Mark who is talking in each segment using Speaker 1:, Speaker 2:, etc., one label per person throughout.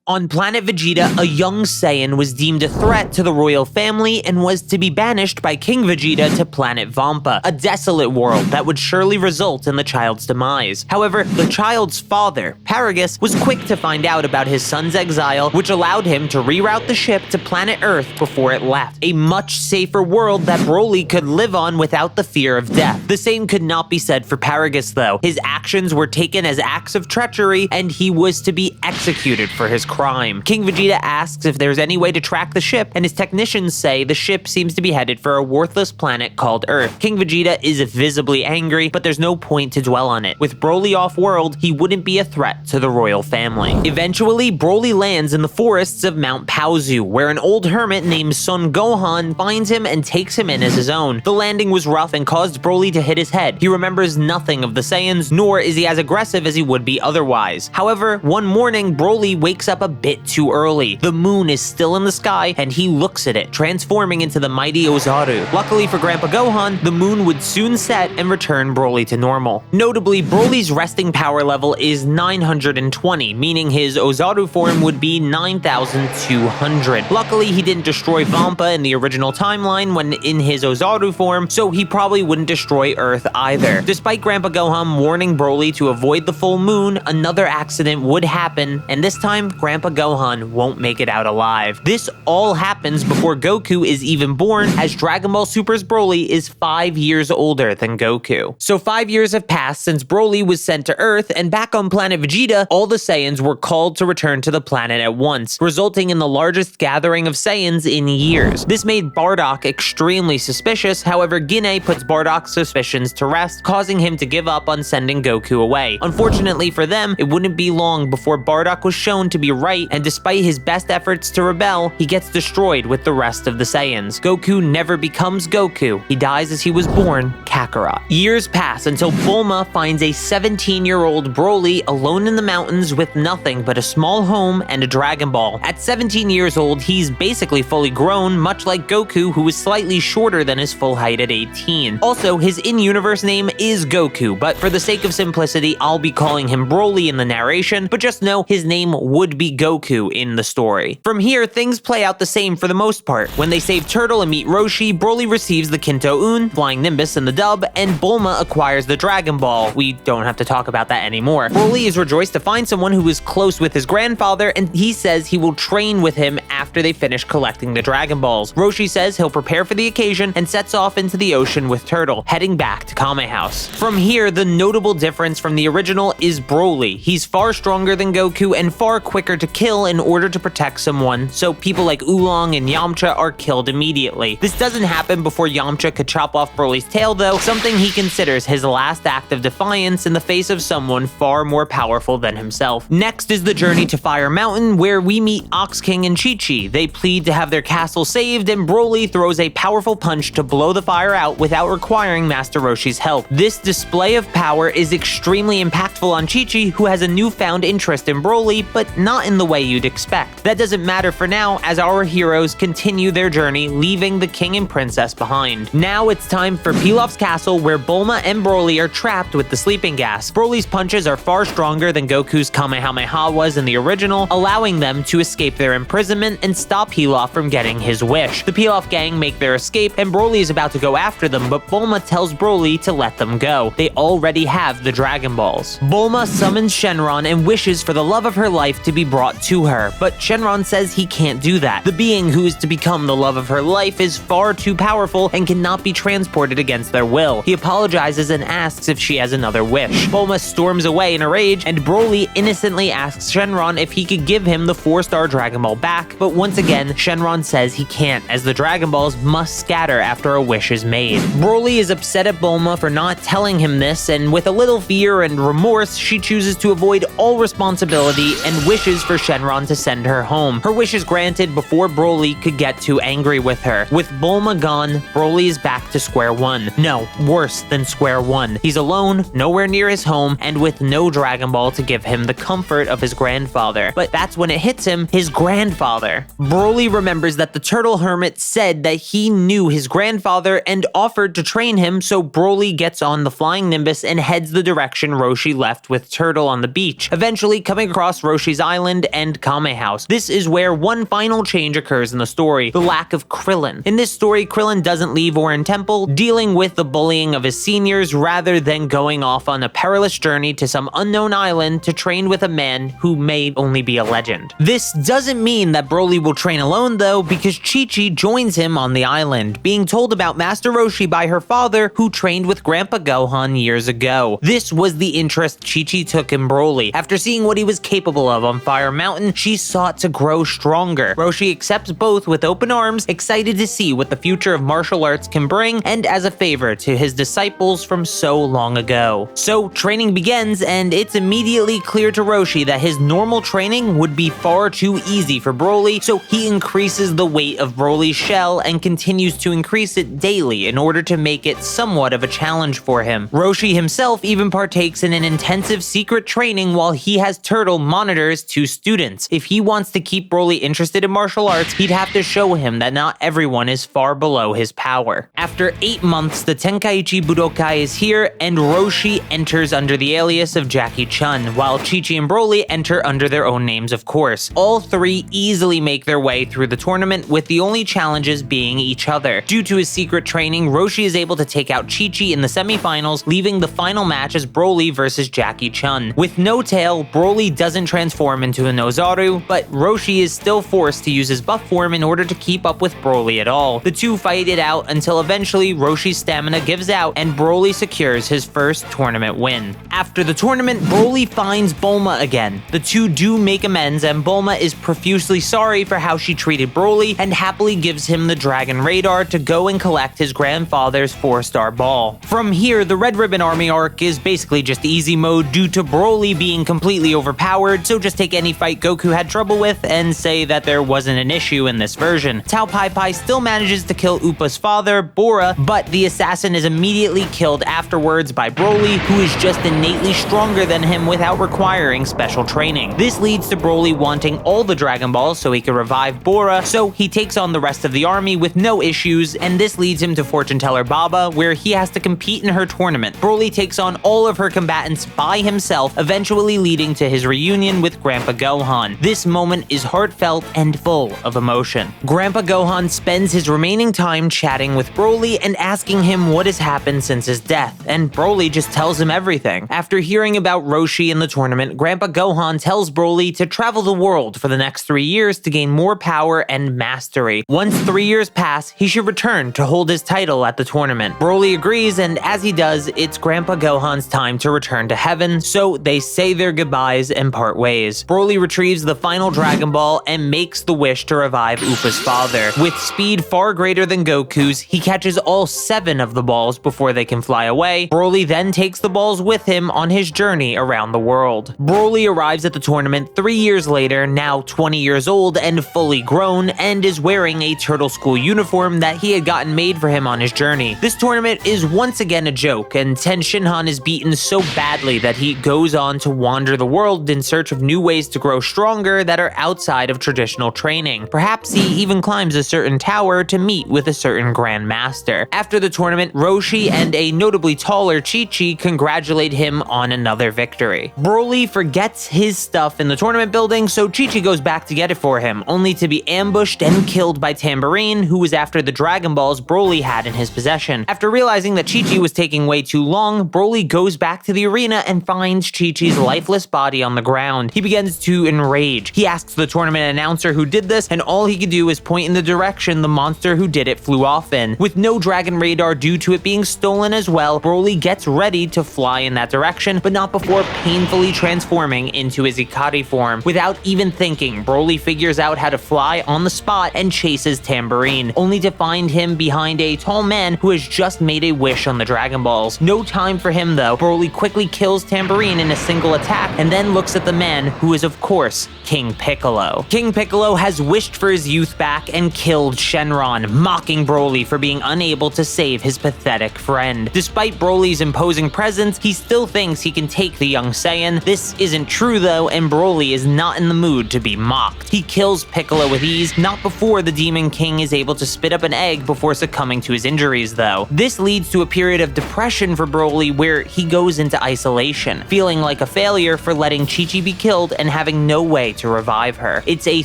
Speaker 1: On planet Vegeta, a young Saiyan was deemed a threat to the royal family and was to be banished by King Vegeta to planet Vampa, a desolate world that would surely result in the child's demise. However, the child's father, Paragus, was quick to find out about his son's exile, which allowed him to reroute the ship to planet Earth before it left, a much safer world that Broly could live on without the fear of death. The same could not be said for Paragus though. His actions were taken as acts of treachery and he was to be executed for his crime. King Vegeta asks if there's any way to track the ship, and his technicians say the ship seems to be headed for a worthless planet called Earth. King Vegeta is visibly angry, but there's no point to dwell on it. With Broly off-world, he wouldn't be a threat to the royal family. Eventually, Broly lands in the forests of Mount Paozu, where an old hermit named Son Gohan finds him and takes him in as his own. The landing was rough and caused Broly to hit his head. He remembers nothing of the Saiyans, nor is he as aggressive as he would be otherwise. However, one morning, Broly wakes up a bit too early. The moon is still in the sky, and he looks at it, transforming into the mighty Ozaru. Luckily for Grandpa Gohan, the moon would soon set and return Broly to normal. Notably, Broly's resting power level is 920, meaning his Ozaru form would be 9,200. Luckily, he didn't destroy Vampa in the original timeline when in his Ozaru form, so he probably wouldn't destroy Earth either. Despite Grandpa Gohan warning Broly to avoid the full moon, another accident would happen, and this time, Grandpa Gohan won't make it out alive. This all happens before Goku is even born, as Dragon Ball Super's Broly is 5 years older than Goku. So 5 years have passed since Broly was sent to Earth, and back on planet Vegeta, all the Saiyans were called to return to the planet at once, resulting in the largest gathering of Saiyans in years. This made Bardock extremely suspicious, however Guinea puts Bardock's suspicions to rest, causing him to give up on sending Goku away. Unfortunately for them, it wouldn't be long before Bardock was shown to be right, and despite his best efforts to rebel, he gets destroyed with the rest of the Saiyans. Goku never becomes Goku. He dies as he was born, Kakarot. Years pass until Bulma finds a 17-year-old Broly alone in the mountains with nothing but a small home and a Dragon Ball. At 17 years old, he's basically fully grown, much like Goku, who is slightly shorter than his full height at 18. Also, his in-universe name is Goku, but for the sake of simplicity, I'll be calling him Broly in the narration, but just know his name would be Goku in the story. From here, things play out the same for the most part. When they save Turtle and meet Roshi, Broly receives the Kinto Un, Flying Nimbus in the dub, and Bulma acquires the Dragon Ball. We don't have to talk about that anymore. Broly is rejoiced to find someone who is close with his grandfather, and he says he will train with him after they finish collecting the Dragon Balls. Roshi says he'll prepare for the occasion and sets off into the ocean with Turtle, heading back to Kame House. From here, the notable difference from the original is Broly. He's far stronger than Goku and far quicker to kill in order to protect someone, so people like Oolong and Yamcha are killed immediately. This doesn't happen before Yamcha could chop off Broly's tail though, something he considers his last act of defiance in the face of someone far more powerful than himself. Next is the journey to Fire Mountain, where we meet Ox King and Chi-Chi. They plead to have their castle saved, and Broly throws a powerful punch to blow the fire out without requiring Master Roshi's help. This display of power is extremely impactful on Chi-Chi, who has a newfound interest in Broly, but not in the way you'd expect. That doesn't matter for now, as our heroes continue their journey, leaving the king and princess behind. Now it's time for Pilaf's castle, where Bulma and Broly are trapped with the sleeping gas. Broly's punches are far stronger than Goku's Kamehameha was in the original, allowing them to escape their imprisonment and stop Pilaf from getting his wish. The Pilaf gang make their escape, and Broly is about to go after them, but Bulma tells Broly to let them go. They already have the Dragon Balls. Bulma summons Shenron and wishes for the love of her life to be brought to her, but Shenron says he can't do that. The being who is to become the love of her life is far too powerful and cannot be transported against their will. He apologizes and asks if she has another wish. Bulma storms away in a rage, and Broly innocently asks Shenron if he could give him the 4-star Dragon Ball back, but once again, Shenron says he can't, as the Dragon Balls must scatter after a wish is made. Broly is upset at Bulma for not telling him this, and with a little fear and remorse, she chooses to avoid all responsibility and wishes for Shenron to send her home. Her wish is granted before Broly could get too angry with her. With Bulma gone, Broly is back to square one. No, worse than square one. He's alone, nowhere near his home, and with no Dragon Ball to give him the comfort of his grandfather. But that's when it hits him, his grandfather. Broly remembers that the Turtle Hermit said that he knew his grandfather and offered to train him, so Broly gets on the Flying Nimbus and heads the direction Roshi left with Turtle on the beach, eventually coming across Roshi's island Island and Kame House. This is where one final change occurs in the story, the lack of Krillin. In this story, Krillin doesn't leave Orin Temple, dealing with the bullying of his seniors rather than going off on a perilous journey to some unknown island to train with a man who may only be a legend. This doesn't mean that Broly will train alone though, because Chi-Chi joins him on the island, being told about Master Roshi by her father, who trained with Grandpa Gohan years ago. This was the interest Chi-Chi took in Broly. After seeing what he was capable of on Fire Mountain, she sought to grow stronger. Roshi accepts both with open arms, excited to see what the future of martial arts can bring, and as a favor to his disciples from so long ago. So training begins, and it's immediately clear to Roshi that his normal training would be far too easy for Broly, so he increases the weight of Broly's shell and continues to increase it daily in order to make it somewhat of a challenge for him. Roshi himself even partakes in an intensive secret training while he has Turtle monitor his two students. If he wants to keep Broly interested in martial arts, he'd have to show him that not everyone is far below his power. After 8 months, the Tenkaichi Budokai is here, and Roshi enters under the alias of Jackie Chun, while Chi-Chi and Broly enter under their own names, of course. All three easily make their way through the tournament, with the only challenges being each other. Due to his secret training, Roshi is able to take out Chi-Chi in the semifinals, leaving the final match as Broly versus Jackie Chun. With no tail, Broly doesn't transform into a Nozaru, but Roshi is still forced to use his buff form in order to keep up with Broly at all. The two fight it out until eventually Roshi's stamina gives out and Broly secures his first tournament win. After the tournament, Broly finds Bulma again. The two do make amends, and Bulma is profusely sorry for how she treated Broly and happily gives him the Dragon Radar to go and collect his grandfather's 4-star ball. From here, the Red Ribbon Army arc is basically just easy mode due to Broly being completely overpowered, so just take any fight Goku had trouble with and say that there wasn't an issue in this version. Tao Pai Pai still manages to kill Appa's father, Bora, but the assassin is immediately killed afterwards by Broly, who is just innately stronger than him without requiring special training. This leads to Broly wanting all the Dragon Balls so he can revive Bora, so he takes on the rest of the army with no issues, and this leads him to Fortune Teller Baba, where he has to compete in her tournament. Broly takes on all of her combatants by himself, eventually leading to his reunion with Grandpa Gohan. This moment is heartfelt and full of emotion. Grandpa Gohan spends his remaining time chatting with Broly and asking him what has happened since his death, and Broly just tells him everything. After hearing about Roshi in the tournament, Grandpa Gohan tells Broly to travel the world for the next 3 years to gain more power and mastery. Once 3 years pass, he should return to hold his title at the tournament. Broly agrees, and as he does, it's Grandpa Gohan's time to return to heaven, so they say their goodbyes and part ways. Broly retrieves the final Dragon Ball and makes the wish to revive Appa's father. With speed far greater than Goku's, he catches all 7 of the balls before they can fly away. Broly then takes the balls with him on his journey around the world. Broly arrives at the tournament 3 years later, now 20 years old and fully grown, and is wearing a Turtle School uniform that he had gotten made for him on his journey. This tournament is once again a joke, and Ten Shinhan is beaten so badly that he goes on to wander the world in search of new ways to grow stronger that are outside of traditional training. Perhaps he even climbs a certain tower to meet with a certain Grand Master. After the tournament, Roshi and a notably taller Chi-Chi congratulate him on another victory. Broly forgets his stuff in the tournament building, so Chi-Chi goes back to get it for him, only to be ambushed and killed by Tambourine, who was after the Dragon Balls Broly had in his possession. After realizing that Chi-Chi was taking way too long, Broly goes back to the arena and finds Chi-Chi's lifeless body on the ground. He begins to enrage. He asks the tournament announcer who did this, and all he could do is point in the direction the monster who did it flew off in. With no Dragon Radar due to it being stolen as well, Broly gets ready to fly in that direction, but not before painfully transforming into his Ikari form. Without even thinking, Broly figures out how to fly on the spot and chases Tambourine, only to find him behind a tall man who has just made a wish on the Dragon Balls. No time for him though. Broly quickly kills Tambourine in a single attack, and then looks at the man who is of course King Piccolo. King Piccolo has wished for his youth back and killed Shenron, mocking Broly for being unable to save his pathetic friend. Despite Broly's imposing presence, he still thinks he can take the young Saiyan. This isn't true though, and Broly is not in the mood to be mocked. He kills Piccolo with ease, not before the Demon King is able to spit up an egg before succumbing to his injuries though. This leads to a period of depression for Broly where he goes into isolation, feeling like a failure for letting Chi-Chi be killed and having no way to revive her. It's a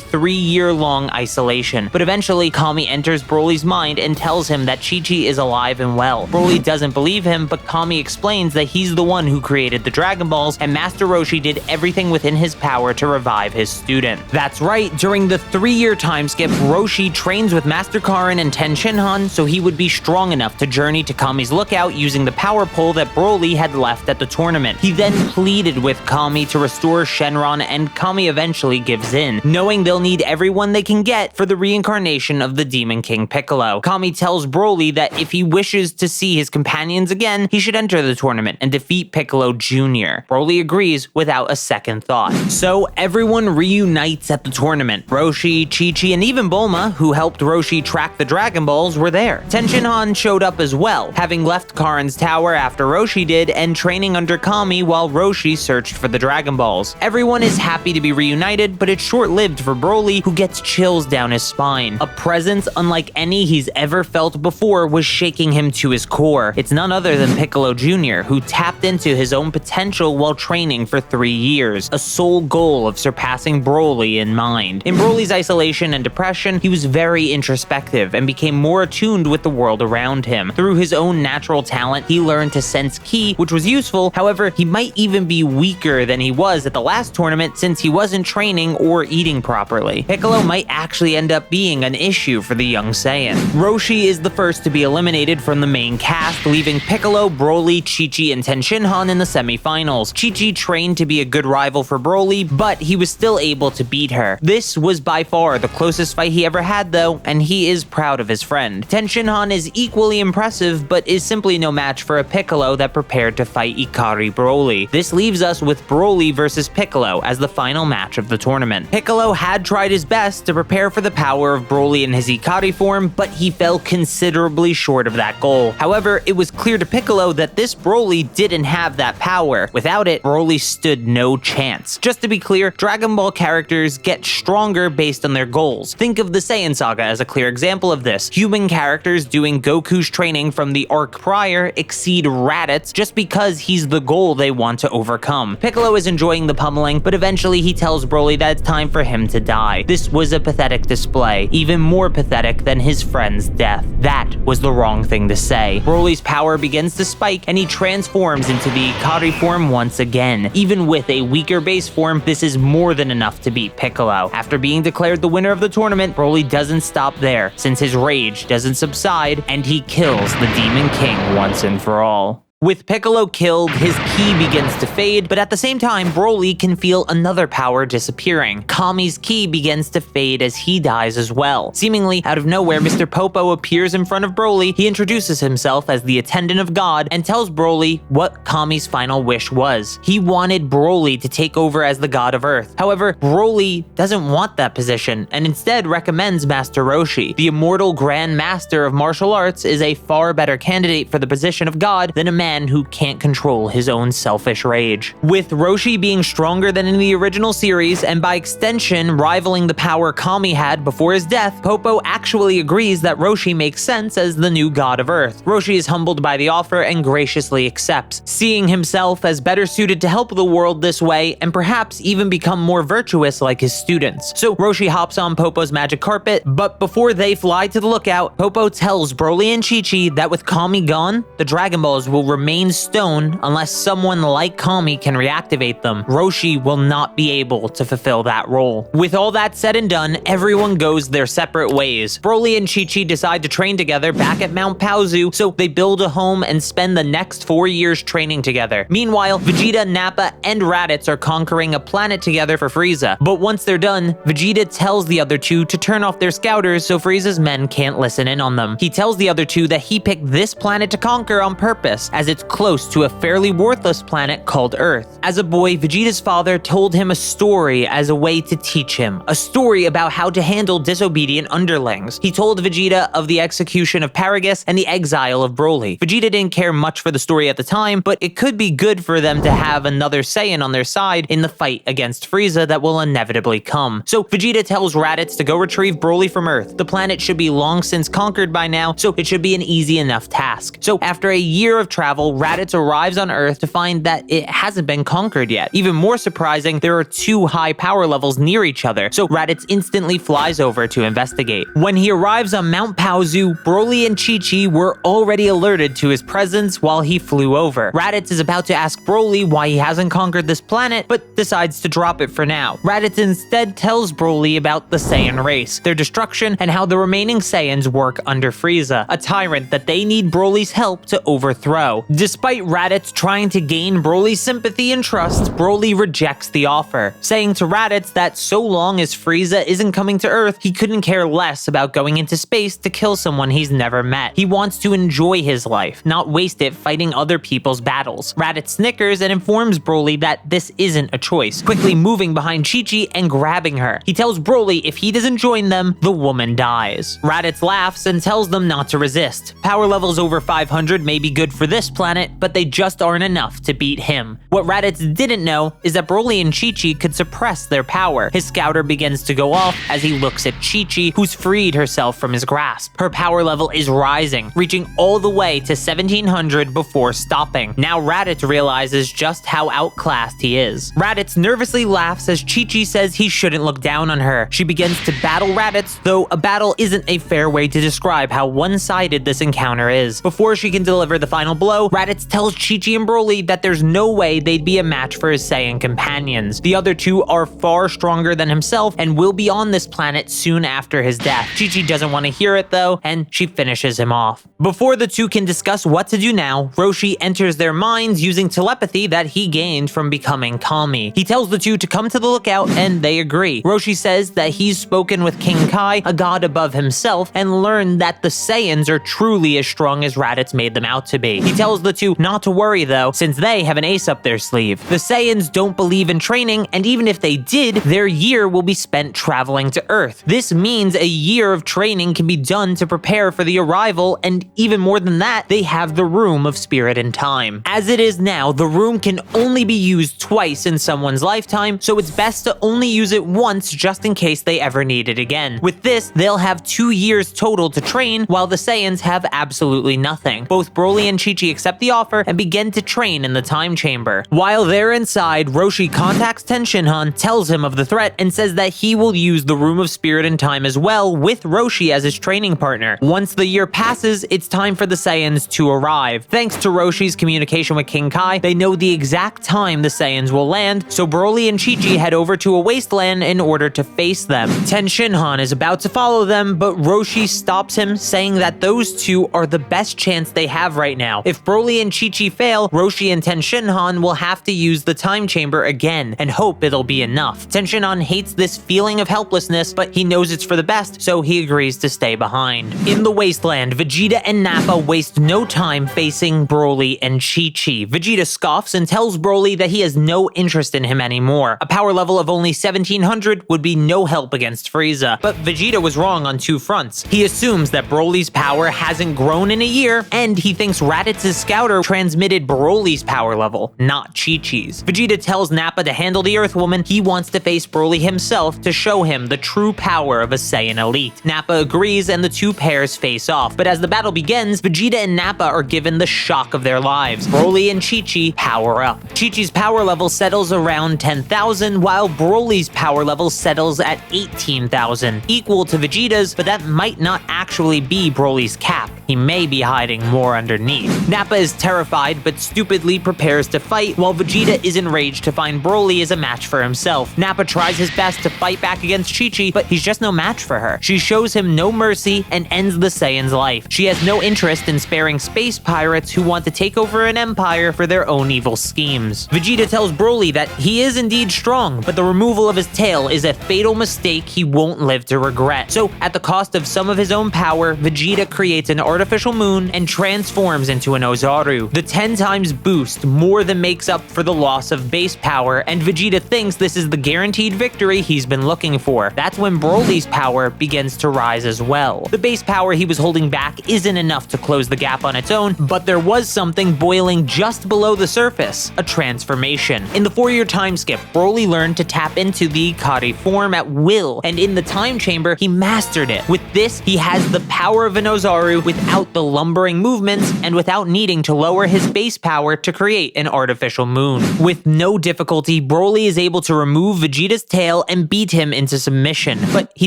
Speaker 1: 3-year-long isolation, but eventually Kami enters Broly's mind and tells him that Chi-Chi is alive and well. Broly doesn't believe him, but Kami explains that he's the one who created the Dragon Balls, and Master Roshi did everything within his power to revive his student. That's right, during the 3-year time skip, Roshi trains with Master Karin and Ten Shinhan so he would be strong enough to journey to Kami's lookout using the power pole that Broly had left at the tournament. He then pleaded with Kami to restore Shenron, and Kami eventually gives in, knowing they'll need everyone they can get for the reincarnation of the Demon King Piccolo. Kami tells Broly that if he wishes to see his companions again, he should enter the tournament and defeat Piccolo Jr. Broly agrees without a second thought. So everyone reunites at the tournament. Roshi, Chi-Chi, and even Bulma, who helped Roshi track the Dragon Balls, were there. Ten Shinhan showed up as well, having left Karin's tower after Roshi did and training under Kami while Roshi searched for the Dragon Balls. Everyone is happy to be reunited, but it's short-lived for Broly, who gets chills down his spine. A presence unlike any he's ever felt before was shaking him to his core. It's none other than Piccolo Jr., who tapped into his own potential while training for 3 years, a sole goal of surpassing Broly in mind. In Broly's isolation and depression, he was very introspective and became more attuned with the world around him. Through his own natural talent, he learned to sense ki, which was useful. However, he might even be weaker than he was at the last tournament since he wasn't training or eating properly. Piccolo might actually end up being an issue for the young Saiyan. Roshi is the first to be eliminated from the main cast, leaving Piccolo, Broly, Chi-Chi, and Ten Shinhan in the semi-finals. Chi-Chi trained to be a good rival for Broly, but he was still able to beat her. This was by far the closest fight he ever had though, and he is proud of his friend. Ten Shinhan is equally impressive, but is simply no match for a Piccolo that prepared to fight Ikari Broly. This leaves us with Broly versus Piccolo as the final match of the tournament. Piccolo had tried his best to prepare for the power of Broly in his Ikari form, but he fell considerably short of that goal. However, it was clear to Piccolo that this Broly didn't have that power. Without it, Broly stood no chance. Just to be clear, Dragon Ball characters get stronger based on their goals. Think of the Saiyan Saga as a clear example of this. Human characters doing Goku's training from the arc prior exceed Raditz just because he's the goal they want to overcome. Piccolo is enjoying the pummeling, but eventually he tells Broly that it's time for him to die. This was a pathetic display, even more pathetic than his friend's death. That was the wrong thing to say. Broly's power begins to spike and he transforms into the Ikari form once again. Even with a weaker base form, this is more than enough to beat Piccolo. After being declared the winner of the tournament, Broly doesn't stop there, since his rage doesn't subside, and he kills the Demon King once and for all. With Piccolo killed, his ki begins to fade, but at the same time, Broly can feel another power disappearing. Kami's ki begins to fade as he dies as well. Seemingly out of nowhere, Mr. Popo appears in front of Broly. He introduces himself as the attendant of God and tells Broly what Kami's final wish was. He wanted Broly to take over as the God of Earth. However, Broly doesn't want that position and instead recommends Master Roshi. The immortal Grand Master of martial arts is a far better candidate for the position of God than a man who can't control his own selfish rage. With Roshi being stronger than in the original series, and by extension rivaling the power Kami had before his death, Popo actually agrees that Roshi makes sense as the new God of Earth. Roshi is humbled by the offer and graciously accepts, seeing himself as better suited to help the world this way and perhaps even become more virtuous like his students. So Roshi hops on Popo's magic carpet, but before they fly to the lookout, Popo tells Broly and Chi-Chi that with Kami gone, the Dragon Balls will remain stone unless someone like Kami can reactivate them. Roshi will not be able to fulfill that role. With all that said and done, everyone goes their separate ways. Broly and Chi-Chi decide to train together back at Mount Paozu, so they build a home and spend the next 4 years training together. Meanwhile, Vegeta, Nappa, and Raditz are conquering a planet together for Frieza. But once they're done, Vegeta tells the other two to turn off their scouters so Frieza's men can't listen in on them. He tells the other two that he picked this planet to conquer on purpose, as it's close to a fairly worthless planet called Earth. As a boy, Vegeta's father told him a story as a way to teach him, a story about how to handle disobedient underlings. He told Vegeta of the execution of Paragus and the exile of Broly. Vegeta didn't care much for the story at the time, but it could be good for them to have another Saiyan on their side in the fight against Frieza that will inevitably come. So Vegeta tells Raditz to go retrieve Broly from Earth. The planet should be long since conquered by now, so it should be an easy enough task. So after a year of travel, travel, Raditz arrives on Earth to find that it hasn't been conquered yet. Even more surprising, there are two high power levels near each other, so Raditz instantly flies over to investigate. When he arrives on Mount Paozu, Broly and Chi-Chi were already alerted to his presence while he flew over. Raditz is about to ask Broly why he hasn't conquered this planet, but decides to drop it for now. Raditz instead tells Broly about the Saiyan race, their destruction, and how the remaining Saiyans work under Frieza, a tyrant that they need Broly's help to overthrow. Despite Raditz trying to gain Broly's sympathy and trust, Broly rejects the offer, saying to Raditz that so long as Frieza isn't coming to Earth, he couldn't care less about going into space to kill someone he's never met. He wants to enjoy his life, not waste it fighting other people's battles. Raditz snickers and informs Broly that this isn't a choice, quickly moving behind Chi-Chi and grabbing her. He tells Broly if he doesn't join them, the woman dies. Raditz laughs and tells them not to resist. Power levels over 500 may be good for this planet, but they just aren't enough to beat him. What Raditz didn't know is that Broly and Chi-Chi could suppress their power. His scouter begins to go off as he looks at Chi-Chi, who's freed herself from his grasp. Her power level is rising, reaching all the way to 1700 before stopping. Now Raditz realizes just how outclassed he is. Raditz nervously laughs as Chi-Chi says he shouldn't look down on her. She begins to battle Raditz, though a battle isn't a fair way to describe how one-sided this encounter is. Before she can deliver the final blow, Raditz tells Chi-Chi and Broly that there's no way they'd be a match for his Saiyan companions. The other two are far stronger than himself and will be on this planet soon after his death. Chi-Chi doesn't want to hear it though, and she finishes him off. Before the two can discuss what to do now, Roshi enters their minds using telepathy that he gained from becoming Kami. He tells the two to come to the lookout, and they agree. Roshi says that he's spoken with King Kai, a god above himself, and learned that the Saiyans are truly as strong as Raditz made them out to be. He tells the two not to worry though, since they have an ace up their sleeve. The Saiyans don't believe in training, and even if they did, their year will be spent traveling to Earth. This means a year of training can be done to prepare for the arrival, and even more than that, they have the Room of Spirit and Time. As it is now, the room can only be used twice in someone's lifetime, so it's best to only use it once just in case they ever need it again. With this, they'll have 2 years total to train, while the Saiyans have absolutely nothing. Both Broly and Chi-Chi accept the offer and begin to train in the time chamber. While they're inside, Roshi contacts Tenshinhan, tells him of the threat, and says that he will use the Room of Spirit and Time as well, with Roshi as his training partner. Once the year passes, it's time for the Saiyans to arrive. Thanks to Roshi's communication with King Kai, they know the exact time the Saiyans will land, so Broly and Chi-Chi head over to a wasteland in order to face them. Tenshinhan is about to follow them, but Roshi stops him, saying that those two are the best chance they have right now. If Broly and Chi-Chi fail, Roshi and Tenshinhan will have to use the time chamber again and hope it'll be enough. Tenshinhan hates this feeling of helplessness, but he knows it's for the best, so he agrees to stay behind. In the wasteland, Vegeta and Nappa waste no time facing Broly and Chi-Chi. Vegeta scoffs and tells Broly that he has no interest in him anymore. A power level of only 1700 would be no help against Frieza, but Vegeta was wrong on two fronts. He assumes that Broly's power hasn't grown in a year, and he thinks Raditz's scouter transmitted Broly's power level, not Chi-Chi's. Vegeta tells Nappa to handle the Earth Woman. He wants to face Broly himself to show him the true power of a Saiyan elite. Nappa agrees and the two pairs face off, but as the battle begins, Vegeta and Nappa are given the shock of their lives. Broly and Chi-Chi power up. Chi-Chi's power level settles around 10,000, while Broly's power level settles at 18,000, equal to Vegeta's, but that might not actually be Broly's cap. He may be hiding more underneath. Nappa is terrified, but stupidly prepares to fight, while Vegeta is enraged to find Broly is a match for himself. Nappa tries his best to fight back against Chi-Chi, but he's just no match for her. She shows him no mercy and ends the Saiyan's life. She has no interest in sparing space pirates who want to take over an empire for their own evil schemes. Vegeta tells Broly that he is indeed strong, but the removal of his tail is a fatal mistake he won't live to regret. So, at the cost of some of his own power, Vegeta creates an artificial moon and transforms into an Ozaru. The 10 times boost more than makes up for the loss of base power, and Vegeta thinks this is the guaranteed victory he's been looking for. That's when Broly's power begins to rise as well. The base power he was holding back isn't enough to close the gap on its own, but there was something boiling just below the surface, a transformation. In the 4-year time skip, Broly learned to tap into the Ikari form at will, and in the time chamber, he mastered it. With this, he has the power of an Ozaru with without the lumbering movements and without needing to lower his base power to create an artificial moon. With no difficulty, Broly is able to remove Vegeta's tail and beat him into submission, but he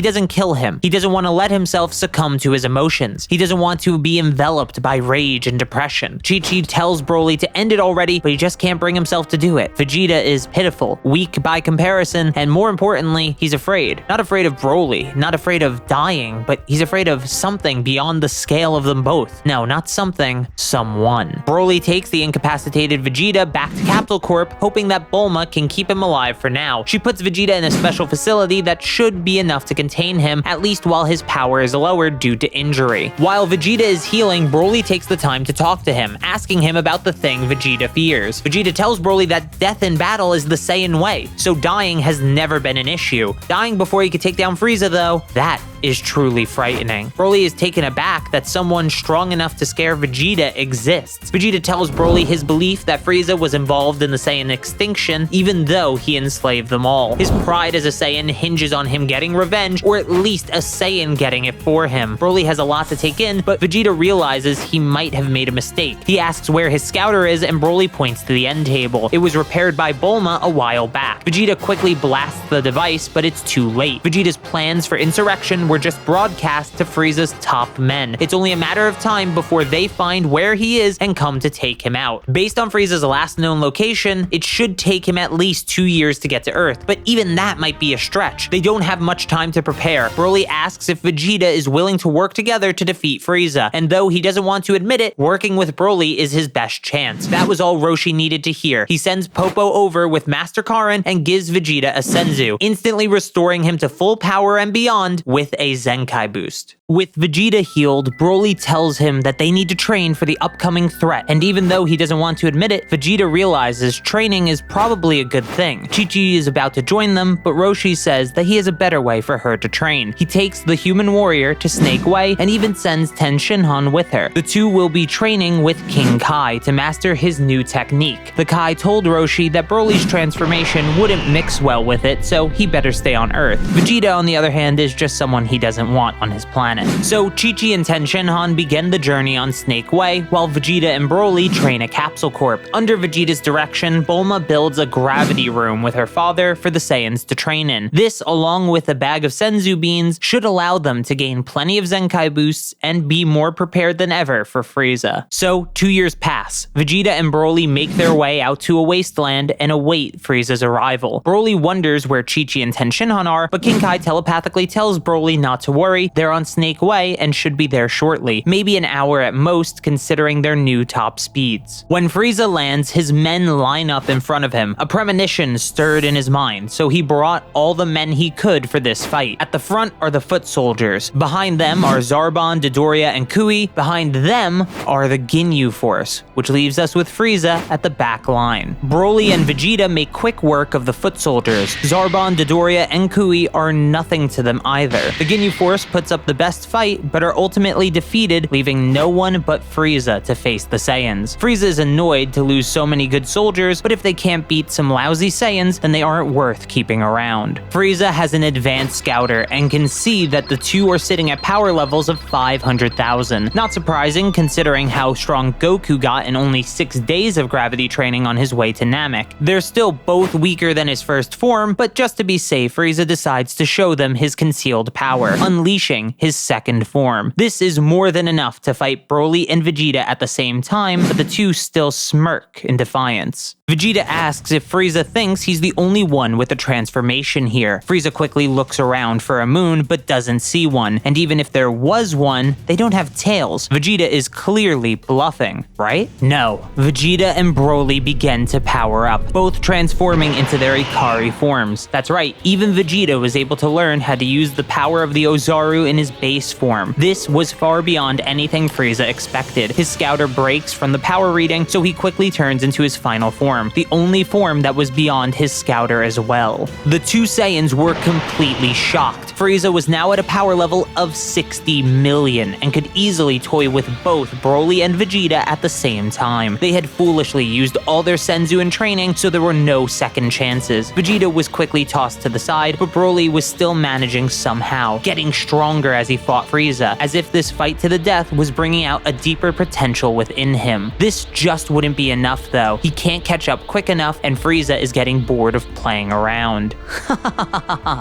Speaker 1: doesn't kill him. He doesn't want to let himself succumb to his emotions. He doesn't want to be enveloped by rage and depression. Chi-Chi tells Broly to end it already, but he just can't bring himself to do it. Vegeta is pitiful, weak by comparison, and more importantly, he's afraid. Not afraid of Broly, not afraid of dying, but he's afraid of something beyond the scale of them both. No, not something, someone. Broly takes the incapacitated Vegeta back to Capsule Corp, hoping that Bulma can keep him alive for now. She puts Vegeta in a special facility that should be enough to contain him, at least while his power is lowered due to injury. While Vegeta is healing, Broly takes the time to talk to him, asking him about the thing Vegeta fears. Vegeta tells Broly that death in battle is the Saiyan way, so dying has never been an issue. Dying before he could take down Frieza, though, that is truly frightening. Broly is taken aback that someone strong enough to scare Vegeta exists. Vegeta tells Broly his belief that Frieza was involved in the Saiyan extinction, even though he enslaved them all. His pride as a Saiyan hinges on him getting revenge, or at least a Saiyan getting it for him. Broly has a lot to take in, but Vegeta realizes he might have made a mistake. He asks where his scouter is, and Broly points to the end table. It was repaired by Bulma a while back. Vegeta quickly blasts the device, but it's too late. Vegeta's plans for insurrection were just broadcast to Frieza's top men. It's only a matter of time before they find where he is and come to take him out. Based on Frieza's last known location, it should take him at least 2 years to get to Earth, but even that might be a stretch. They don't have much time to prepare. Broly asks if Vegeta is willing to work together to defeat Frieza, and though he doesn't want to admit it, working with Broly is his best chance. That was all Roshi needed to hear. He sends Popo over with Master Karin and gives Vegeta a Senzu, instantly restoring him to full power and beyond with a Zenkai boost. With Vegeta healed, Broly tells him that they need to train for the upcoming threat, and even though he doesn't want to admit it, Vegeta realizes training is probably a good thing. Chi-Chi is about to join them, but Roshi says that he has a better way for her to train. He takes the human warrior to Snake Way and even sends Ten Shinhan with her. The two will be training with King Kai to master his new technique. The Kai told Roshi that Broly's transformation wouldn't mix well with it, so he better stay on Earth. Vegeta, on the other hand, is just someone he doesn't want on his planet. So Chi-Chi and Ten Shinhan begin the journey on Snake Way, while Vegeta and Broly train at Capsule Corp. Under Vegeta's direction, Bulma builds a gravity room with her father for the Saiyans to train in. This, along with a bag of Senzu beans, should allow them to gain plenty of Zenkai boosts and be more prepared than ever for Frieza. So 2 years pass. Vegeta and Broly make their way out to a wasteland and await Frieza's arrival. Broly wonders where Chi-Chi and Ten Shinhan are, but King Kai telepathically tells Broly not to worry, they're on Snake Way and should be there shortly, maybe an hour at most considering their new top speeds. When Frieza lands, his men line up in front of him. A premonition stirred in his mind, so he brought all the men he could for this fight. At the front are the foot soldiers. Behind them are Zarbon, Dodoria, and Kui. Behind them are the Ginyu Force, which leaves us with Frieza at the back line. Broly and Vegeta make quick work of the foot soldiers. Zarbon, Dodoria, and Kui are nothing to them either. The Ginyu Force puts up the best fight, but are ultimately defeated, leaving no one but Frieza to face the Saiyans. Frieza is annoyed to lose so many good soldiers, but if they can't beat some lousy Saiyans, then they aren't worth keeping around. Frieza has an advanced scouter and can see that the two are sitting at power levels of 500,000. Not surprising considering how strong Goku got in only 6 days of gravity training on his way to Namek. They're still both weaker than his first form, but just to be safe, Frieza decides to show them his concealed power, unleashing his second form. This is more than enough to fight Broly and Vegeta at the same time, but the two still smirk in defiance. Vegeta asks if Frieza thinks he's the only one with a transformation here. Frieza quickly looks around for a moon, but doesn't see one, and even if there was one, they don't have tails. Vegeta is clearly bluffing, right? No. Vegeta and Broly begin to power up, both transforming into their Ikari forms. That's right, even Vegeta was able to learn how to use the power of the Ozaru in his base form. This was far beyond anything Frieza expected. His scouter breaks from the power reading, so he quickly turns into his final form, the only form that was beyond his scouter as well. The two Saiyans were completely shocked. Frieza was now at a power level of 60 million and could easily toy with both Broly and Vegeta at the same time. They had foolishly used all their Senzu in training, so there were no second chances. Vegeta was quickly tossed to the side, but Broly was still managing somehow. now, getting stronger as he fought Frieza, as if this fight to the death was bringing out a deeper potential within him. This just wouldn't be enough though. He can't catch up quick enough, and Frieza is getting bored of playing around.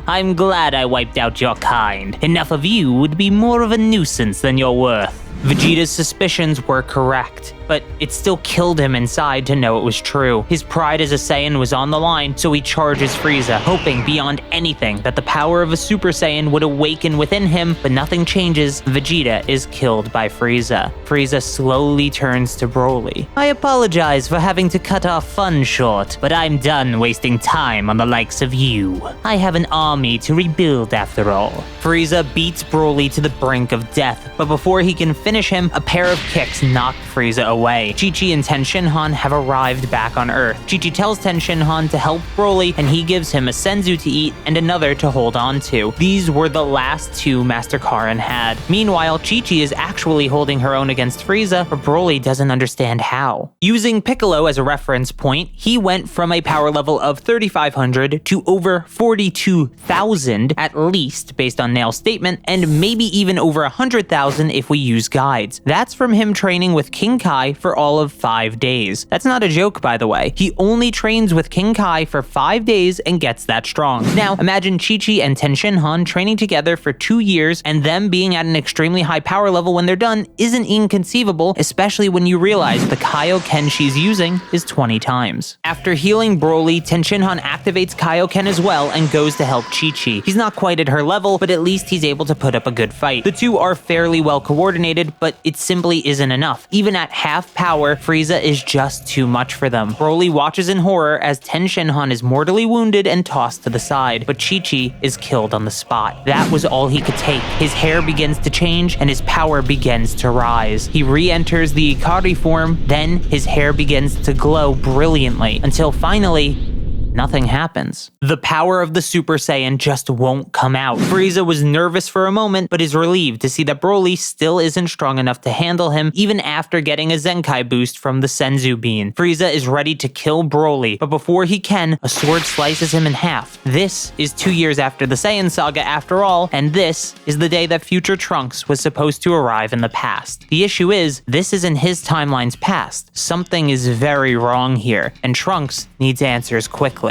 Speaker 1: I'm glad I wiped out your kind. Enough of you would be more of a nuisance than you're worth. Vegeta's suspicions were correct, but it still killed him inside to know it was true. His pride as a Saiyan was on the line, so he charges Frieza, hoping beyond anything that the power of a Super Saiyan would awaken within him, but nothing changes. Vegeta is killed by Frieza. Frieza slowly turns to Broly. I apologize for having to cut our fun short, but I'm done wasting time on the likes of you. I have an army to rebuild after all. Frieza beats Broly to the brink of death, but before he can finish him, a pair of kicks knock Frieza away. Chi-Chi and Ten Shinhan have arrived back on Earth. Chi-Chi tells Ten Shinhan to help Broly, and he gives him a senzu to eat and another to hold on to. These were the last two Master Karin had. Meanwhile, Chi-Chi is actually holding her own against Frieza, but Broly doesn't understand how. Using Piccolo as a reference point, he went from a power level of 3,500 to over 42,000 at least, based on Nail's statement, and maybe even over 100,000 if we use guides. That's from him training with King Kai for all of 5 days. That's not a joke, by the way. He only trains with King Kai for 5 days and gets that strong. Now, imagine Chi-Chi and Ten Shinhan training together for 2 years, and them being at an extremely high power level when they're done isn't inconceivable, especially when you realize the Kaioken she's using is 20 times. After healing Broly, Ten Shinhan activates Kaioken as well and goes to help Chi-Chi. He's not quite at her level, but at least he's able to put up a good fight. The two are fairly well coordinated, but it simply isn't enough. Even at half power, Frieza is just too much for them. Broly watches in horror as Ten Shinhan is mortally wounded and tossed to the side, but Chi-Chi is killed on the spot. That was all he could take. His hair begins to change and his power begins to rise. He re-enters the Ikari form, then his hair begins to glow brilliantly until finally, nothing happens. The power of the Super Saiyan just won't come out. Frieza was nervous for a moment, but is relieved to see that Broly still isn't strong enough to handle him, even after getting a Zenkai boost from the Senzu Bean. Frieza is ready to kill Broly, but before he can, a sword slices him in half. This is 2 years after the Saiyan saga after all, and this is the day that future Trunks was supposed to arrive in the past. The issue is, this is in his timeline's past. Something is very wrong here, and Trunks needs answers quickly.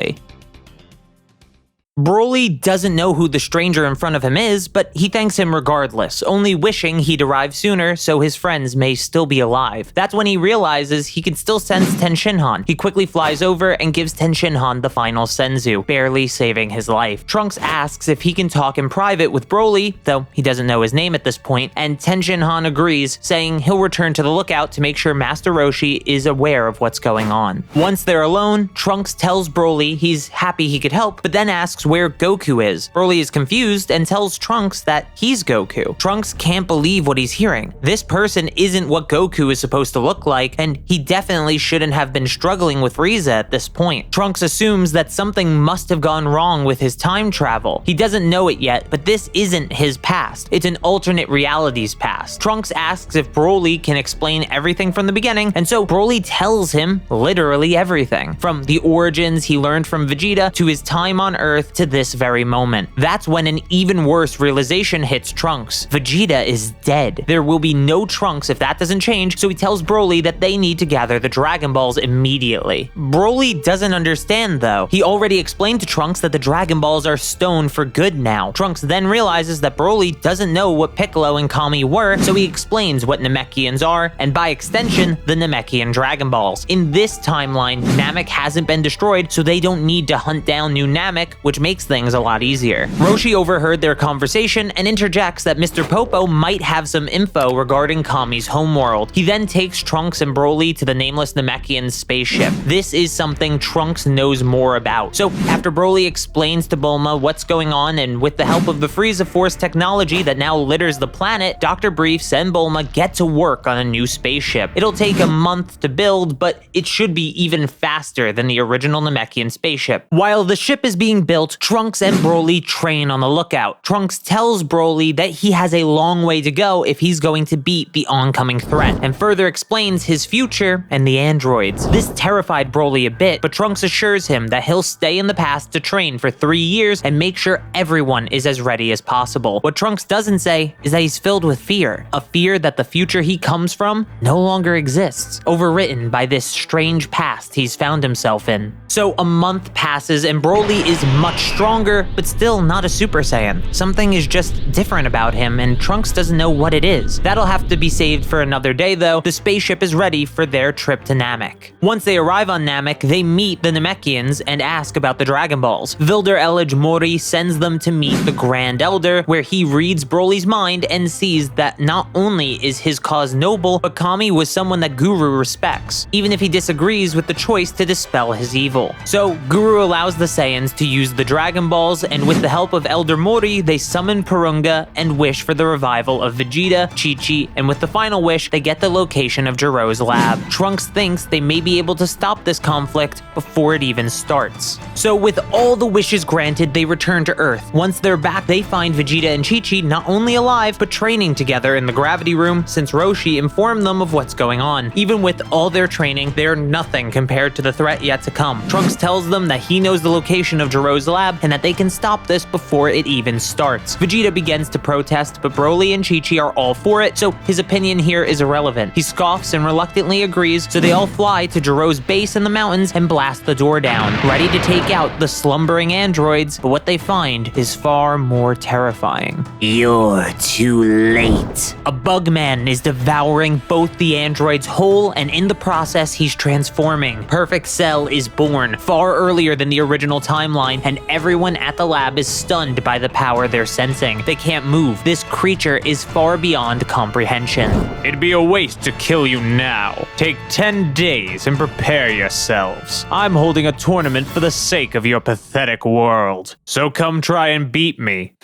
Speaker 1: Broly doesn't know who the stranger in front of him is, but he thanks him regardless, only wishing he'd arrived sooner so his friends may still be alive. That's when he realizes he can still sense Ten Shinhan. He quickly flies over and gives Ten Shinhan the final senzu, barely saving his life. Trunks asks if he can talk in private with Broly, though he doesn't know his name at this point, and Ten Shinhan agrees, saying he'll return to the lookout to make sure Master Roshi is aware of what's going on. Once they're alone, Trunks tells Broly he's happy he could help, but then asks where Goku is. Broly is confused and tells Trunks that he's Goku. Trunks can't believe what he's hearing. This person isn't what Goku is supposed to look like, and he definitely shouldn't have been struggling with Frieza at this point. Trunks assumes that something must have gone wrong with his time travel. He doesn't know it yet, but this isn't his past. It's an alternate reality's past. Trunks asks if Broly can explain everything from the beginning, and so Broly tells him literally everything. From the origins he learned from Vegeta to his time on Earth to this very moment. That's when an even worse realization hits Trunks. Vegeta is dead. There will be no Trunks if that doesn't change, so he tells Broly that they need to gather the Dragon Balls immediately. Broly doesn't understand though. He already explained to Trunks that the Dragon Balls are stone for good now. Trunks then realizes that Broly doesn't know what Piccolo and Kami were, so he explains what Namekians are, and by extension, the Namekian Dragon Balls. In this timeline, Namek hasn't been destroyed, so they don't need to hunt down new Namek, which makes things a lot easier. Roshi overheard their conversation and interjects that Mr. Popo might have some info regarding Kami's homeworld. He then takes Trunks and Broly to the nameless Namekian spaceship. This is something Trunks knows more about. So after Broly explains to Bulma what's going on, and with the help of the Frieza Force technology that now litters the planet, Dr. Briefs and Bulma get to work on a new spaceship. It'll take a month to build, but it should be even faster than the original Namekian spaceship. While the ship is being built, world. Trunks and Broly train on the lookout. Trunks tells Broly that he has a long way to go if he's going to beat the oncoming threat, and further explains his future and the androids. This terrified Broly a bit, but Trunks assures him that he'll stay in the past to train for 3 years and make sure everyone is as ready as possible. What Trunks doesn't say is that he's filled with fear, a fear that the future he comes from no longer exists, overwritten by this strange past he's found himself in. So a month passes and Broly is much stronger, but still not a Super Saiyan. Something is just different about him, and Trunks doesn't know what it is. That'll have to be saved for another day though. The spaceship is ready for their trip to Namek. Once they arrive on Namek, they meet the Namekians and ask about the Dragon Balls. Vilder Elij Mori sends them to meet the Grand Elder, where he reads Broly's mind and sees that not only is his cause noble, but Kami was someone that Guru respects, even if he disagrees with the choice to dispel his evil. So Guru allows the Saiyans to use the Dragon Balls, and with the help of Elder Mori, they summon Purunga and wish for the revival of Vegeta, Chi-Chi, and with the final wish, they get the location of Jiro's lab. Trunks thinks they may be able to stop this conflict before it even starts. So with all the wishes granted, they return to Earth. Once they're back, they find Vegeta and Chi-Chi not only alive, but training together in the gravity room since Roshi informed them of what's going on. Even with all their training, they're nothing compared to the threat yet to come. Trunks tells them that he knows the location of Jiro's lab and that they can stop this before it even starts. Vegeta begins to protest, but Broly and Chi-Chi are all for it, so his opinion here is irrelevant. He scoffs and reluctantly agrees, so they all fly to Jiro's base in the mountains and blast the door down, ready to take out the slumbering androids, but what they find is far more terrifying.
Speaker 2: You're too late.
Speaker 1: A Bugman is devouring both the androids whole, and in the process, he's transforming. Perfect Cell is born far earlier than the original timeline, and everyone at the lab is stunned by the power they're sensing. They can't move. This creature is far beyond comprehension.
Speaker 3: It'd be a waste to kill you now. Take 10 days and prepare yourselves. I'm holding a tournament for the sake of your pathetic world. So come try and beat me.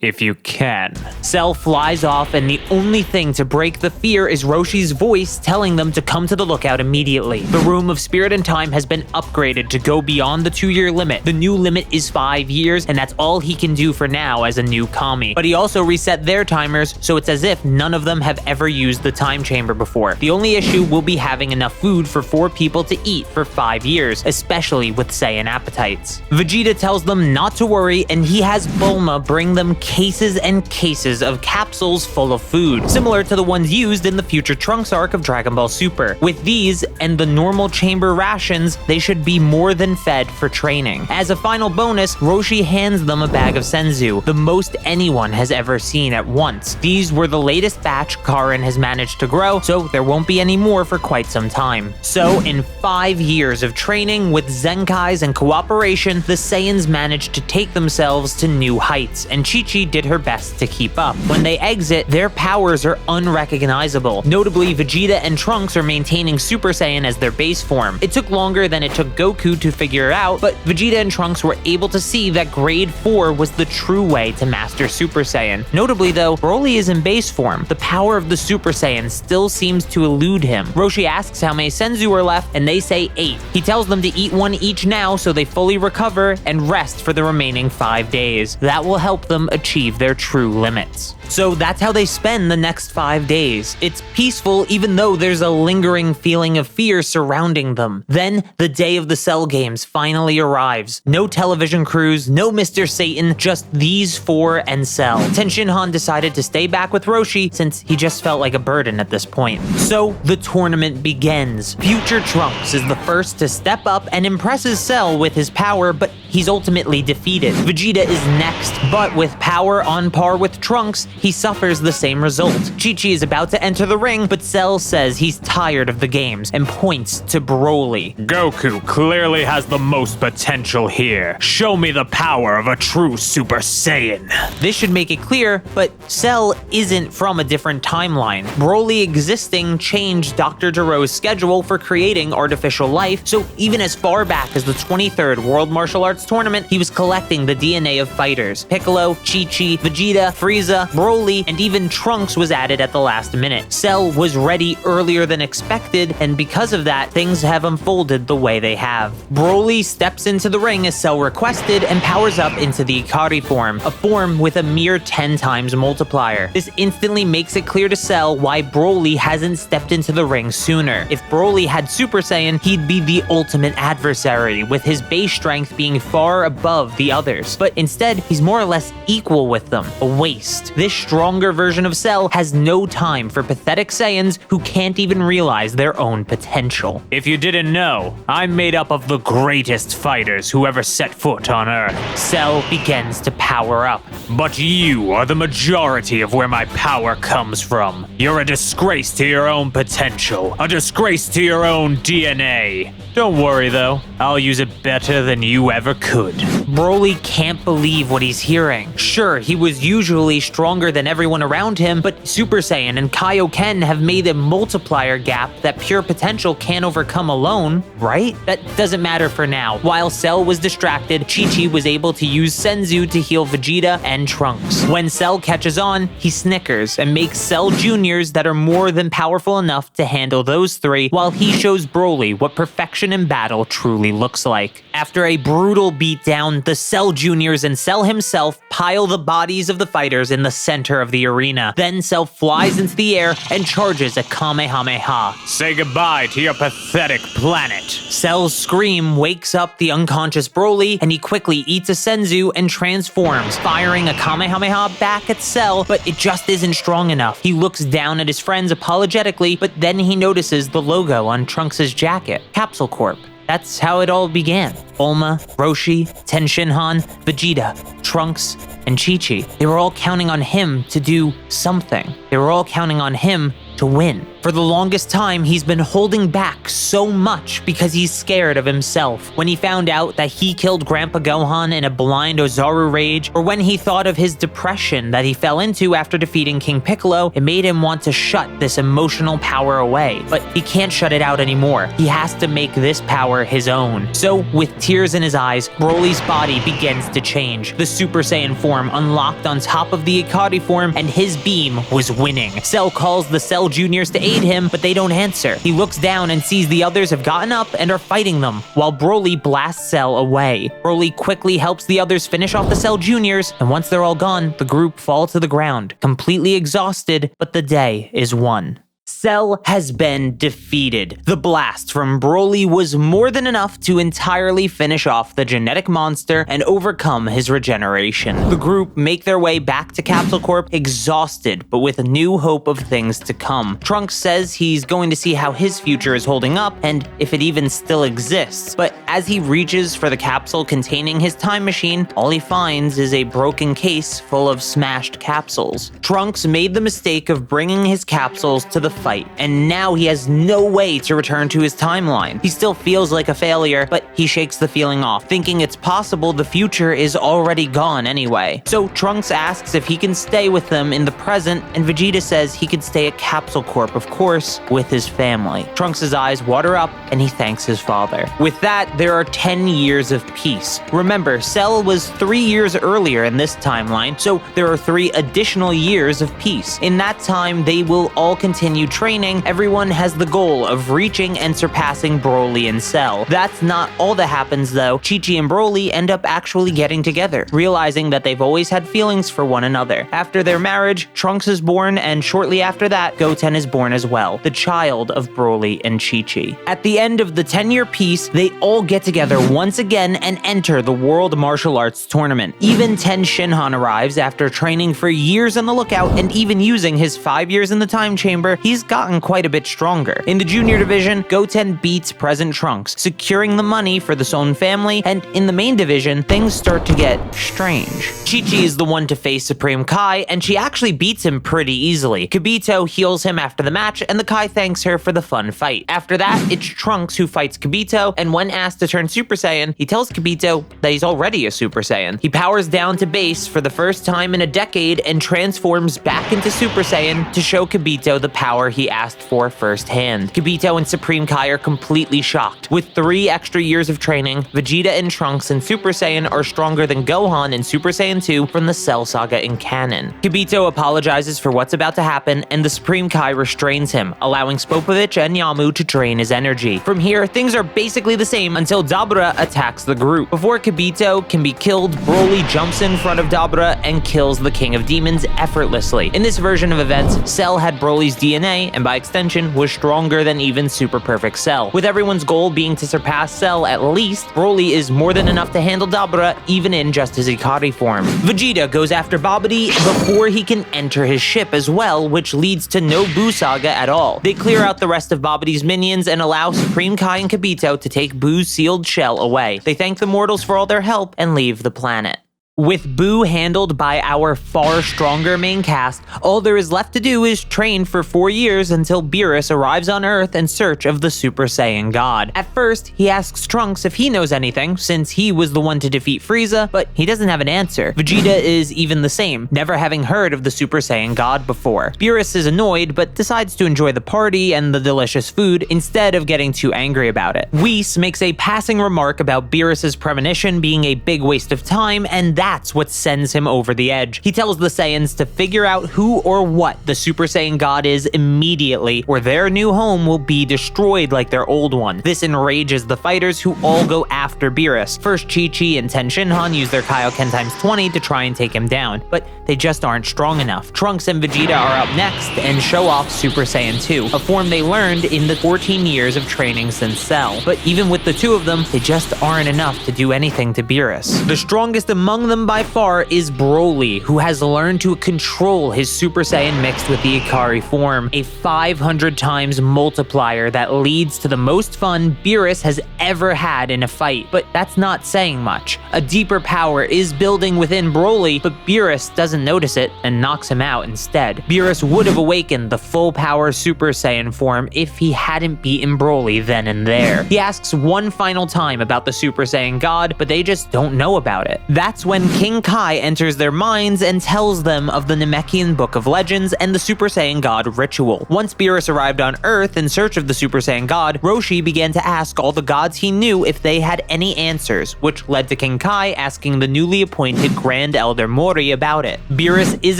Speaker 3: If you can.
Speaker 1: Cell flies off, and the only thing to break the fear is Roshi's voice telling them to come to the lookout immediately. The Room of Spirit and Time has been upgraded to go beyond the 2-year limit. The new limit is 5 years, and that's all he can do for now as a new Kami. But he also reset their timers, so it's as if none of them have ever used the time chamber before. The only issue will be having enough food for 4 people to eat for 5 years, especially with Saiyan appetites. Vegeta tells them not to worry, and he has Bulma bring them cases and cases of capsules full of food, similar to the ones used in the future Trunks arc of Dragon Ball Super. With these and the normal chamber rations, they should be more than fed for training. As a final bonus, Roshi hands them a bag of Senzu, the most anyone has ever seen at once. These were the latest batch Karin has managed to grow, so there won't be any more for quite some time. So in 5 years of training with Zenkais and cooperation, the Saiyans managed to take themselves to new heights, and Chi-Chi did her best to keep up. When they exit, their powers are unrecognizable. Notably, Vegeta and Trunks are maintaining Super Saiyan as their base form. It took longer than it took Goku to figure it out, but Vegeta and Trunks were able to see that Grade 4 was the true way to master Super Saiyan. Notably though, Broly is in base form. The power of the Super Saiyan still seems to elude him. Roshi asks how many Senzu are left, and they say 8. He tells them to eat one each now so they fully recover and rest for the remaining 5 days. That will help them achieve their true limits. So that's how they spend the next 5 days. It's peaceful even though there's a lingering feeling of fear surrounding them. Then the day of the Cell Games finally arrives. No television crews, no Mr. Satan, just these 4 and Cell. Tenshinhan decided to stay back with Roshi since he just felt like a burden at this point. So the tournament begins. Future Trunks is the first to step up and impresses Cell with his power, but he's ultimately defeated. Vegeta is next, but with power on par with Trunks, he suffers the same result. Chi-Chi is about to enter the ring, but Cell says he's tired of the games and points to Broly.
Speaker 3: Goku clearly has the most potential here. Show me the power of a true Super Saiyan.
Speaker 1: This should make it clear, but Cell isn't from a different timeline. Broly existing changed Dr. Jiro's schedule for creating artificial life, so even as far back as the 23rd World Martial Arts Tournament, he was collecting the DNA of fighters. Piccolo, Chi, Chi-Chi, Vegeta, Frieza, Broly, and even Trunks was added at the last minute. Cell was ready earlier than expected, and because of that, things have unfolded the way they have. Broly steps into the ring as Cell requested and powers up into the Ikari form, a form with a mere 10 times multiplier. This instantly makes it clear to Cell why Broly hasn't stepped into the ring sooner. If Broly had Super Saiyan, he'd be the ultimate adversary, with his base strength being far above the others. But instead, he's more or less equal with them. A waste. This stronger version of Cell has no time for pathetic Saiyans who can't even realize their own potential.
Speaker 3: If you didn't know, I'm made up of the greatest fighters who ever set foot on Earth.
Speaker 1: Cell begins to power up.
Speaker 3: But you are the majority of where my power comes from. You're a disgrace to your own potential, a disgrace to your own DNA. Don't worry though, I'll use it better than you ever could.
Speaker 1: Broly can't believe what he's hearing. Sure, he was usually stronger than everyone around him, but Super Saiyan and Kaioken have made a multiplier gap that pure potential can't overcome alone, right? That doesn't matter for now. While Cell was distracted, Chi-Chi was able to use Senzu to heal Vegeta and Trunks. When Cell catches on, he snickers and makes Cell Juniors that are more than powerful enough to handle those three, while he shows Broly what perfection in battle truly looks like. After a brutal beatdown, the Cell Juniors and Cell himself pile the bodies of the fighters in the center of the arena. Then Cell flies into the air and charges a Kamehameha.
Speaker 3: Say goodbye to your pathetic planet.
Speaker 1: Cell's scream wakes up the unconscious Broly, and he quickly eats a Senzu and transforms, firing a Kamehameha back at Cell, but it just isn't strong enough. He looks down at his friends apologetically, but then he notices the logo on Trunks' jacket, Capsule Corp. That's how it all began. Bulma, Roshi, Tenshinhan, Vegeta, Trunks, and Chi-Chi. They were all counting on him to do something. They were all counting on him to win. For the longest time, he's been holding back so much because he's scared of himself. When he found out that he killed Grandpa Gohan in a blind Ozaru rage, or when he thought of his depression that he fell into after defeating King Piccolo, it made him want to shut this emotional power away. But he can't shut it out anymore. He has to make this power his own. So, with tears in his eyes, Broly's body begins to change. The Super Saiyan form unlocked on top of the Ikari form, and his beam was winning. Cell calls the Cell Juniors to aid him, but they don't answer. He looks down and sees the others have gotten up and are fighting them, while Broly blasts Cell away. Broly quickly helps the others finish off the Cell Juniors, and once they're all gone, the group fall to the ground, completely exhausted, but the day is won. Cell has been defeated. The blast from Broly was more than enough to entirely finish off the genetic monster and overcome his regeneration. The group make their way back to Capsule Corp exhausted, but with a new hope of things to come. Trunks says he's going to see how his future is holding up and if it even still exists. But as he reaches for the capsule containing his time machine, all he finds is a broken case full of smashed capsules. Trunks made the mistake of bringing his capsules to the fight, and now he has no way to return to his timeline. He still feels like a failure, but he shakes the feeling off, thinking it's possible the future is already gone anyway. So Trunks asks if he can stay with them in the present, and Vegeta says he could stay at Capsule Corp, of course, with his family. Trunks' eyes water up, and he thanks his father. With that, there are 10 years of peace. Remember, Cell was 3 years earlier in this timeline, so there are 3 additional years of peace. In that time, they will all continue training. Everyone has the goal of reaching and surpassing Broly and Cell. That's not all that happens though. Chi-Chi and Broly end up actually getting together, realizing that they've always had feelings for one another. After their marriage, Trunks is born, and shortly after that, Goten is born as well, the child of Broly and Chi-Chi. At the end of the 10-year peace, they all get together once again and enter the World Martial Arts Tournament. Even Ten Shinhan arrives after training for years on the lookout, and even using his 5 years in the time chamber, he's gotten quite a bit stronger. In the junior division, Goten beats present Trunks, securing the money for the Son family, and in the main division, things start to get strange. Chi-Chi is the one to face Supreme Kai, and she actually beats him pretty easily. Kibito heals him after the match, and the Kai thanks her for the fun fight. After that, it's Trunks who fights Kibito, and when asked to turn Super Saiyan, he tells Kibito that he's already a Super Saiyan. He powers down to base for the first time in a decade and transforms back into Super Saiyan to show Kibito the power power he asked for firsthand. Kibito and Supreme Kai are completely shocked. With 3 extra years of training, Vegeta and Trunks in Super Saiyan are stronger than Gohan in Super Saiyan 2 from the Cell Saga in canon. Kibito apologizes for what's about to happen, and the Supreme Kai restrains him, allowing Spopovich and Yamu to drain his energy. From here, things are basically the same until Dabura attacks the group. Before Kibito can be killed, Broly jumps in front of Dabura and kills the King of Demons effortlessly. In this version of events, Cell had Broly's DNA, and by extension, was stronger than even Super Perfect Cell. With everyone's goal being to surpass Cell at least, Broly is more than enough to handle Dabura, even in just his Ikari form. Vegeta goes after Babidi before he can enter his ship as well, which leads to no Buu Saga at all. They clear out the rest of Babidi's minions and allow Supreme Kai and Kibito to take Buu's sealed shell away. They thank the mortals for all their help and leave the planet. With Buu handled by our far stronger main cast, all there is left to do is train for 4 years until Beerus arrives on Earth in search of the Super Saiyan God. At first, he asks Trunks if he knows anything, since he was the one to defeat Frieza, but he doesn't have an answer. Vegeta is even the same, never having heard of the Super Saiyan God before. Beerus is annoyed, but decides to enjoy the party and the delicious food instead of getting too angry about it. Whis makes a passing remark about Beerus's premonition being a big waste of time, and that's what sends him over the edge. He tells the Saiyans to figure out who or what the Super Saiyan God is immediately, or their new home will be destroyed like their old one. This enrages the fighters, who all go after Beerus. First, Chi-Chi and Ten Shinhan use their Kaioken times 20 to try and take him down, but they just aren't strong enough. Trunks and Vegeta are up next and show off Super Saiyan 2, a form they learned in the 14 years of training since Cell. But even with the 2 of them, they just aren't enough to do anything to Beerus. The strongest among them by far is Broly, who has learned to control his Super Saiyan mixed with the Ikari form, a 500 times multiplier that leads to the most fun Beerus has ever had in a fight. But that's not saying much. A deeper power is building within Broly, but Beerus doesn't notice it and knocks him out instead. Beerus would have awakened the full power Super Saiyan form if he hadn't beaten Broly then and there. He asks one final time about the Super Saiyan God, but they just don't know about it. That's when King Kai enters their minds and tells them of the Namekian Book of Legends and the Super Saiyan God ritual. Once Beerus arrived on Earth in search of the Super Saiyan God, Roshi began to ask all the gods he knew if they had any answers, which led to King Kai asking the newly appointed Grand Elder Mori about it. Beerus is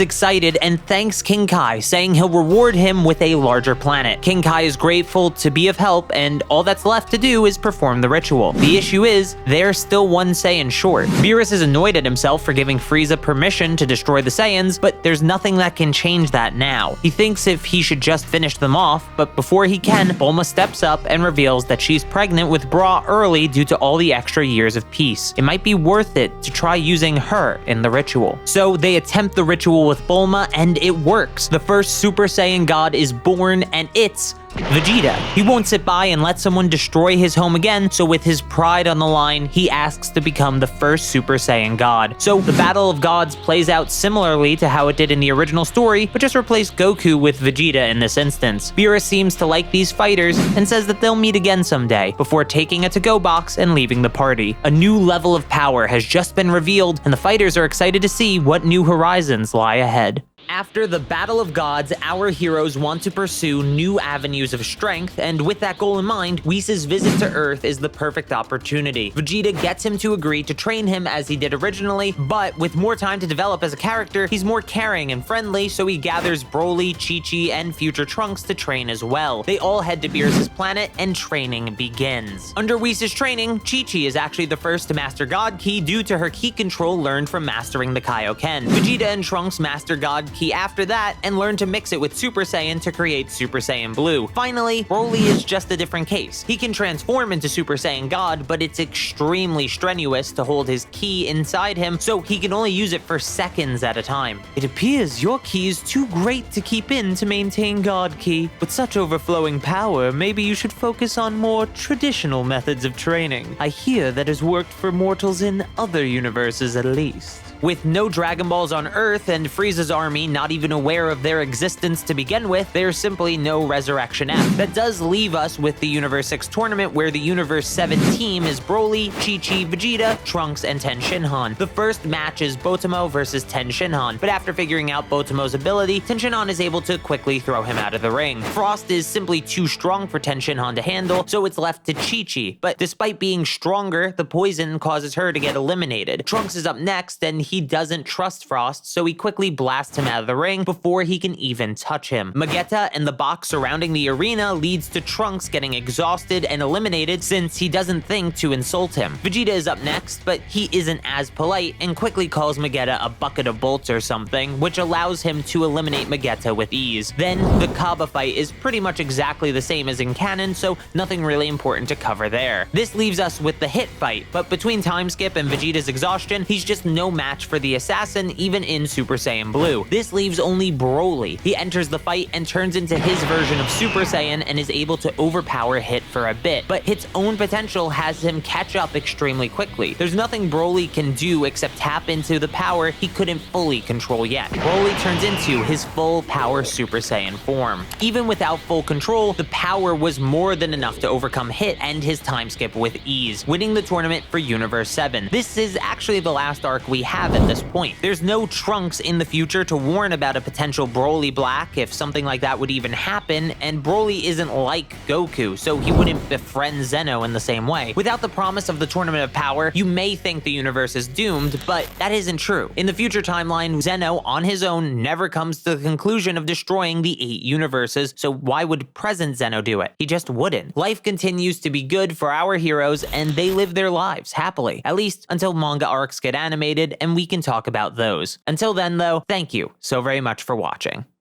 Speaker 1: excited and thanks King Kai, saying he'll reward him with a larger planet. King Kai is grateful to be of help, and all that's left to do is perform the ritual. The issue is, they're still one Saiyan short. Beerus is annoyed at himself for giving Frieza permission to destroy the Saiyans, but there's nothing that can change that now. He thinks if he should just finish them off, but before he can, Bulma steps up and reveals that she's pregnant with Bra early due to all the extra years of peace. It might be worth it to try using her in the ritual. So they attempt the ritual with Bulma, and it works. The first Super Saiyan God is born, and it's Vegeta. He won't sit by and let someone destroy his home again, so with his pride on the line, he asks to become the first Super Saiyan God. So the Battle of Gods plays out similarly to how it did in the original story, but just replace Goku with Vegeta in this instance. Beerus seems to like these fighters and says that they'll meet again someday, before taking a to-go box and leaving the party. A new level of power has just been revealed, and the fighters are excited to see what new horizons lie ahead. After the Battle of Gods, our heroes want to pursue new avenues of strength, and with that goal in mind, Whis' visit to Earth is the perfect opportunity. Vegeta gets him to agree to train him as he did originally, but with more time to develop as a character, he's more caring and friendly, so he gathers Broly, Chi-Chi, and future Trunks to train as well. They all head to Beerus' planet, and training begins. Under Whis' training, Chi-Chi is actually the first to master God Ki due to her Ki control learned from mastering the Kaioken. Vegeta and Trunks master God Ki after that and learn to mix it with Super Saiyan to create Super Saiyan Blue. Finally, Broly is just a different case. He can transform into Super Saiyan God, but it's extremely strenuous to hold his ki inside him, so he can only use it for seconds at a time. It appears your ki is too great to keep in to maintain God Ki. With such overflowing power, maybe you should focus on more traditional methods of training. I hear that has worked for mortals in other universes at least. With no Dragon Balls on Earth and Frieza's army not even aware of their existence to begin with, there's simply no Resurrection F. That does leave us with the Universe 6 tournament where the Universe 7 team is Broly, Chi-Chi, Vegeta, Trunks, and Ten Shinhan. The first match is Botomo versus Ten Shinhan, but after figuring out Botomo's ability, Ten Shinhan is able to quickly throw him out of the ring. Frost is simply too strong for Ten Shinhan to handle, so it's left to Chi-Chi, but despite being stronger, the poison causes her to get eliminated. Trunks is up next, and he doesn't trust Frost, so he quickly blasts him out of the ring before he can even touch him. Magetta and the box surrounding the arena leads to Trunks getting exhausted and eliminated since he doesn't think to insult him. Vegeta is up next, but he isn't as polite and quickly calls Magetta a bucket of bolts or something, which allows him to eliminate Magetta with ease. Then, the Kaba fight is pretty much exactly the same as in canon, so nothing really important to cover there. This leaves us with the Hit fight, but between time skip and Vegeta's exhaustion, he's just no match for the assassin even in Super Saiyan Blue. This leaves only Broly. He enters the fight and turns into his version of Super Saiyan and is able to overpower Hit for a bit, but Hit's own potential has him catch up extremely quickly. There's nothing Broly can do except tap into the power he couldn't fully control yet. Broly turns into his full power Super Saiyan form. Even without full control, the power was more than enough to overcome Hit and his time skip with ease, winning the tournament for Universe 7. This is actually the last arc we have at this point. There's no Trunks in the future to warn about a potential Broly Black if something like that would even happen, and Broly isn't like Goku, so he wouldn't befriend Zeno in the same way. Without the promise of the Tournament of Power, you may think the universe is doomed, but that isn't true. In the future timeline, Zeno, on his own, never comes to the conclusion of destroying the 8 universes, so why would present Zeno do it? He just wouldn't. Life continues to be good for our heroes, and they live their lives happily, at least until manga arcs get animated and we can talk about those. Until then, though, thank you so very much for watching.